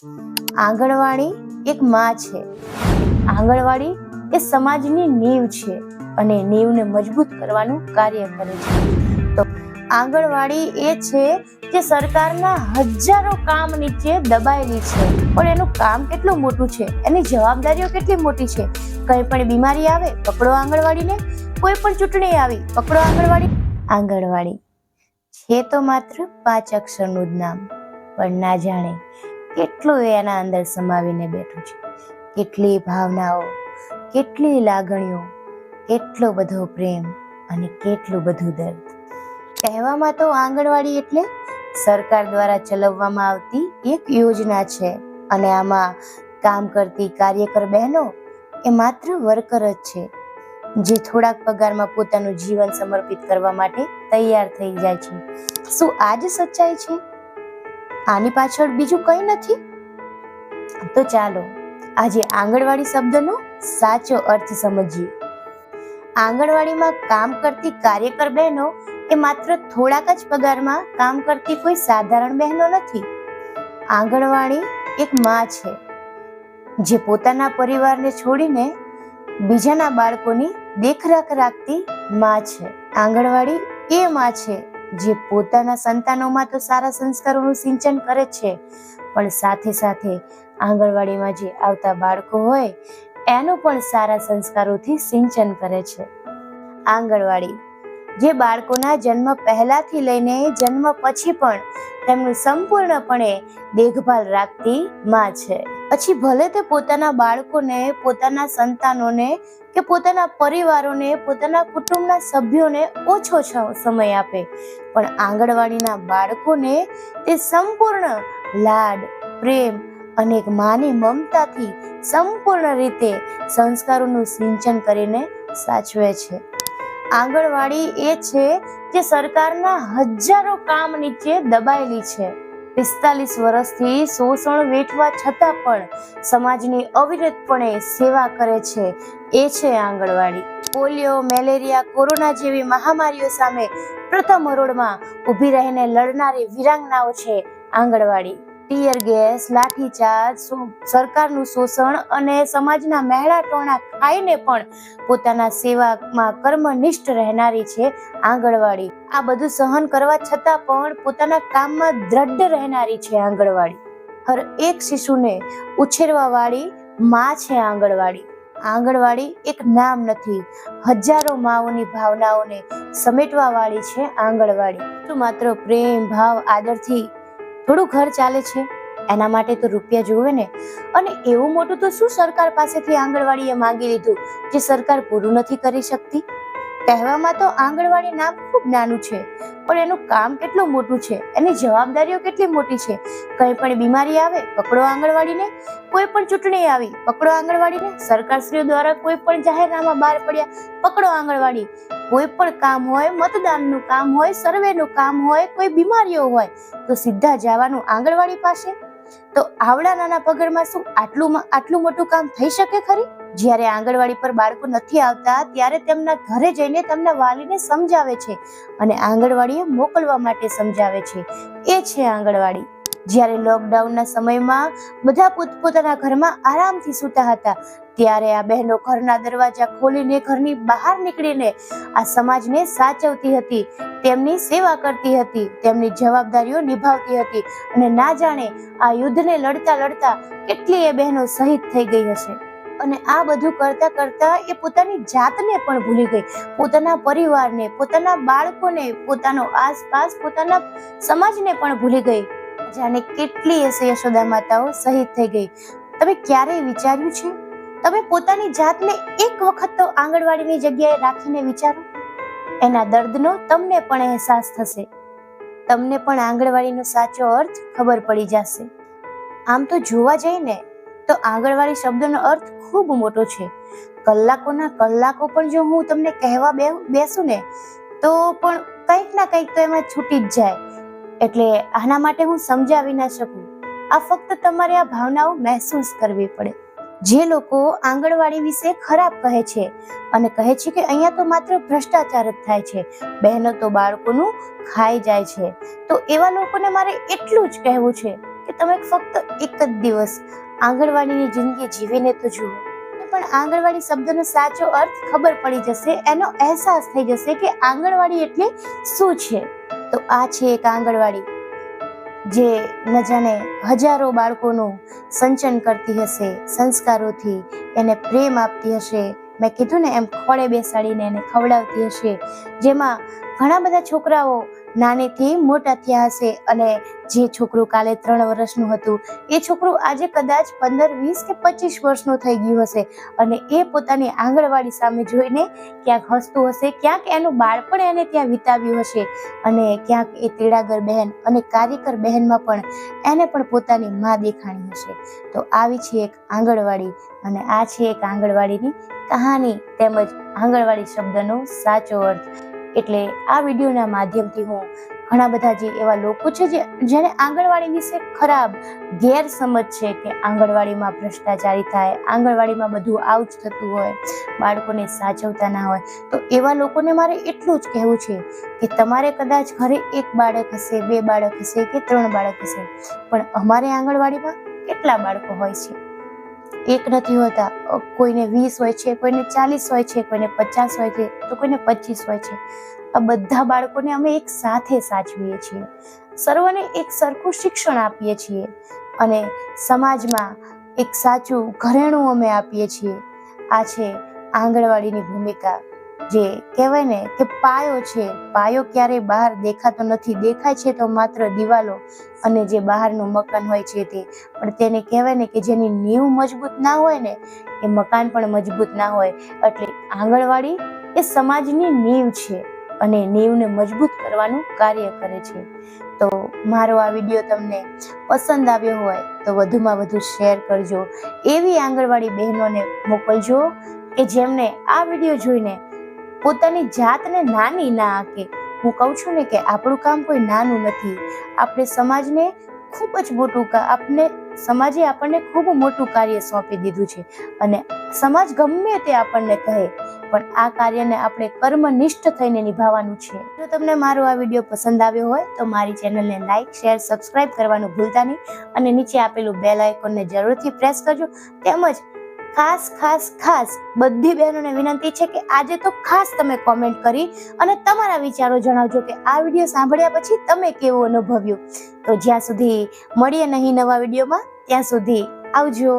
આંગણવાડી એક માં છે. આંગણવાડી એ સમાજની નીંવ છે અને નીંવને મજબૂત કરવાનું કાર્ય કરે છે. તો આંગણવાડી એ છે જે સરકારના હજારો કામ નીચે દબાયેલી છે, પણ એનું કામ કેટલું મોટું છે, એની જવાબદારીઓ કેટલી મોટી છે. કંઈ પણ બીમારી આવે પકડો આંગણવાડીને, કોઈ પણ ચૂંટણી આવી પકડો આંગણવાડી. આંગણવાડી છે તો માત્ર 5 અક્ષરનું જ નામ, પણ ના જાણે કેટલું એના અંદર સમાવીને બેઠું છે. કેટલી ભાવનાઓ, કેટલી લાગણીઓ, કેટલો બધો પ્રેમ અને કેટલું બધું દર્દ. કહેવામાં તો આંગણવાડી એટલે સરકાર દ્વારા ચલાવવામાં આવતી એક યોજના છે, અને આમાં કામ કરતી કાર્યકર બહેનો એ માત્ર વર્કર જ છે, જે થોડાક પગારમાં પોતાનું જીવન સમર્પિત કરવા માટે તૈયાર થઈ જાય છે. શું આ જ સચ્ચાઈ છે? આની પાછળ બીજું કંઈ નથી? તો ચાલો આજે આંગણવાડી શબ્દનો સાચો અર્થ સમજીએ. આંગણવાડીમાં કામ કરતી કાર્યકર બહેનો એ માત્ર થોડાક જ પગારમાં કામ કરતી કોઈ સાધારણ બહેનો નથી. આંગણવાડી એક માં છે, જે પોતાના પરિવારને છોડીને બીજાના બાળકોની દેખરેખ રાખતી માં છે. આંગણવાડી એ માં છે જે પોતાના સંતાનોમાં તો સારા સંસ્કારોનું સિંચન કરે છે, પણ સાથે સાથે આંગણવાડીમાં જે આવતા બાળકો હોય એનું પણ સારા સંસ્કારોથી સિંચન કરે છે. આંગણવાડી જે બાળકોના જન્મ પહેલાથી લઈને જન્મ પછી પણ તેમનું સંપૂર્ણપણે દેખભાળ રાખતી માં છે. પછી ભલે તે પોતાના બાળકોને, પોતાના સંતાનોને કે પોતાના પરિવારોને, પોતાના કુટુંબના સભ્યોને ઓછો સમય આપે, પણ આંગણવાડીના બાળકોને તે સંપૂર્ણ લાડ, પ્રેમ અને એક માની મમતાથી સંપૂર્ણ રીતે સંસ્કારોનું સિંચન કરીને સાચવે છે. આંગણવાડી એ છે જે સરકારના હજારો કામ નીચે દબાયેલી છે. 45 વર્ષથી શોષણ વેઠવા છતાં પણ સમાજની અવિરતપણે સેવા કરે છે. એ છે આંગણવાડી. પોલિયો, મેલેરિયા, કોરોના જેવી મહામારીઓ સામે પ્રથમ હરોળમાં ઊભી રહીને લડનારી વીરાંગનાઓ છે આંગણવાડી. ટીયર ગેસ, લાઠીચાર્જ, સરકારનું શોષણ અને સમાજના મહેડા ટોણા ખાઈને પણ પોતાના સેવામાં કર્મનિષ્ઠ રહેનારી છે આંગણવાડી. આ બધું સહન કરવા છતાં પણ પોતાના કામમાં દ્રઢ રહેનારી છે આંગણવાડી. હર એક શિશુને ઉછેરવા વાળી માં છે આંગણવાડી. આંગણવાડી એક નામ નથી, હજારો માઓની ભાવનાઓને સમેટવા વાળી છે આંગણવાડી. તો માત્ર પ્રેમ, ભાવ, આદરથી થોડું ઘર ચાલે છે? એના માટે તો રૂપિયા જોવે ને. અને એવું મોટું તો શું સરકાર પાસેથી આંગણવાડીએ માંગી લીધું જે સરકાર પૂરું નથી કરી શકતી? કહેવામાં તો આંગણવાડી નામ ખૂબ નાનું છે, પણ એનું કામ કેટલું મોટું છે, એની જવાબદારીઓ કેટલી મોટી છે. કંઈ પણ બીમારી આવે પકડો આંગણવાડીને, કોઈ પણ ચૂંટણી આવી પકડો આંગણવાડીને, સરકારશ્રીઓ દ્વારા કોઈ પણ જાહેરનામા બહાર પડ્યા પકડો આંગણવાડી. કોઈ પણ કામ હોય, મતદાનનું કામ હોય, સર્વેનું કામ હોય, કોઈ બીમારીઓ હોય તો સીધા જવાનું આંગણવાડી પાસે. તો આવડા નાના પગારમાં શું આટલું મોટું કામ થઈ શકે ખરી? જ્યારે આંગણવાડી પર બાળકો નથી આવતા ત્યારે તેમના ઘરે જઈને તેમના વાલીને સમજાવે છે અને આંગણવાડીએ મોકલવા માટે સમજાવે છે. એ છે આંગણવાડી. જ્યારે લોકડાઉનના સમયમાં બધા પોતપોતાના ઘરમાં આરામથી સૂતા હતા, ત્યારે આ બહેનો ઘરના દરવાજા ખોલીને ઘરની બહાર નીકળીને આ સમાજને સાચવતી હતી, તેમની સેવા કરતી હતી, તેમની જવાબદારીઓ નિભાવતી હતી. અને ના જાણે આ યુદ્ધને લડતા લડતા કેટલી એ બહેનો શહીદ થઈ ગઈ હશે. અને આ બધું કરતા કરતા એ પોતાની જાતને પણ ભૂલી ગઈ, પોતાના પરિવારને, પોતાના બાળકોને, પોતાનો આસપાસ, પોતાના સમાજને પણ ભૂલી ગઈ. જાણે કેટલી યશોદા માતાઓ શહીદ થઈ ગઈ. તમે ક્યારેય વિચાર્યું છે? તમે પોતાની જાતને એક વખત તો આંગણવાડીની જગ્યાએ રાખીને વિચારો. એના દર્દનો તમને પણ અહેસાસ થશે. તમને પણ આંગણવાડીનો સાચો અર્થ ખબર પડી જશે. આમ તો જોવા જઈને તો આંગણવાડી શબ્દનો અર્થ ખૂબ મોટો છે. કલાકોના કલાકો પણ જો હું તમને કહેવા બેસું ને તો પણ કંઈક ના કંઈક તો એમાં છૂટી જ જાય. એટલે આના માટે હું સમજાવી ના શકું. આ ફક્ત તમારે આ ભાવનાઓ મહેસૂસ કરવી પડે. જે લોકો આંગણવાડી વિશે ખરાબ કહે છે અને કહે છે કે અહીંયા તો માત્ર ભ્રષ્ટાચાર જ થાય છે, બહેનો તો બાળકોનું ખાઈ જાય છે, તો એવા લોકોને મારે એટલું જ કહેવું છે કે કે તમે ફક્ત એક જ દિવસ આંગણવાડીની જિંદગી જીવીને તો જુઓ. પણ આંગણવાડી શબ્દનો સાચો અર્થ ખબર પડી જશે, એનો અહેસાસ થઈ જશે કે આંગણવાડી એટલે શું છે. તો આ છે એક આંગણવાડી જે ન જાણે હજારો બાળકોનું સિંચન કરતી હશે, સંસ્કારોથી એને પ્રેમ આપતી હશે. મેં કીધું ને એમ ખોળે બેસાડીને એને ખવડાવતી હશે, જેમાં ઘણા બધા છોકરાઓ નાનેથી મોટા થયા હશે અને જે છોકરું કાલે 3 વર્ષનું હતું એ છોકરું આજે કદાચ 15, 20 કે 25 વર્ષનું થઈ ગયું હશે અને એ પોતાની આંગણવાડી સામે જોઈને ક્યાંક હસતું હશે, ક્યાંક એનું બાળપણ એને ત્યાં વિતાવ્યું હશે અને ક્યાંક એ તેડાગર બહેન અને કાર્યકર બહેનમાં પણ એને પણ પોતાની માં દેખાણી હશે. તો આવી છે એક આંગણવાડી અને આ છે એક આંગણવાડીની કહાની તેમજ આંગણવાડી શબ્દનો સાચો અર્થ. એટલે આ વિડીયોના માધ્યમથી હું ઘણા બધા જે એવા લોકો છે જેને આંગણવાડી વિશે ખરાબ ગેરસમજ છે કે આંગણવાડીમાં ભ્રષ્ટાચારી થાય, આંગણવાડીમાં બધું આવું જ થતું હોય, બાળકોને સાચવતા ના હોય, તો એવા લોકોને મારે એટલું જ કહેવું છે કે તમારે કદાચ ઘરે 1 બાળક હશે, 2 બાળક હશે કે 3 બાળક હશે, પણ અમારે આંગણવાડીમાં કેટલા બાળકો હોય છે? એક નથી હોતા, કોઈને 20 હોય છે, કોઈને 40 હોય છે, કોઈને 50 હોય છે, તો કોઈને 25 હોય છે. આ બધા બાળકોને અમે એક સાથે સાચવીએ છીએ, સર્વને એક સરખું શિક્ષણ આપીએ છીએ અને સમાજમાં એક સાચું ઘરેણું અમે આપીએ છીએ. આ છે આંગણવાડીની ભૂમિકા, જે કહેવાય ને કે પાયો છે. પાયો ક્યારેય બહાર દેખાતો નથી, દેખાય છે તો માત્ર દિવાલો અને જે બહારનું મકાન હોય છે તે, પણ તેને કહેવાય ને કે જેની નીંવ મજબૂત ના હોય ને એ મકાન પણ મજબૂત ના હોય. એટલે આંગણવાડી એ સમાજની નીંવ છે અને નીંવને મજબૂત કરવાનું કાર્ય કરે છે. તો મારો આ વિડીયો તમને પસંદ આવ્યો હોય તો વધુમાં વધુ શેર કરજો, એવી આંગણવાડી બહેનોને મોકલજો કે જેમને આ વિડીયો જોઈને પોતાની જાતને નાની ના આંકે. હું કહું છું ને કે આપણું કામ કોઈ નાનું નથી, આપણે સમાજને ખૂબ જ મોટું સમાજે આપણને ખૂબ મોટું કાર્ય સોંપી દીધું છે અને સમાજ ગમે તે આપણને કહે પણ આ કાર્યને આપણે કર્મનિષ્ઠ થઈને નિભાવવાનું છે. જો તમને મારો આ વિડીયો પસંદ આવ્યો હોય તો મારી ચેનલને લાઈક, શેર, સબસ્ક્રાઇબ કરવાનું ભૂલતા નહીં અને નીચે આપેલું બેલ આઇકોનને જરૂરથી પ્રેસ કરજો. તેમજ ખાસ બધી બહેનોને વિનંતી છે કે આજે તો ખાસ તમે કોમેન્ટ કરી અને તમારા વિચારો જણાવજો કે આ વિડીયો સાંભળ્યા પછી તમે કેવું અનુભવ્યું. તો જ્યાં સુધી મળીએ નહીં નવા વિડીયોમાં, ત્યાં સુધી આવજો.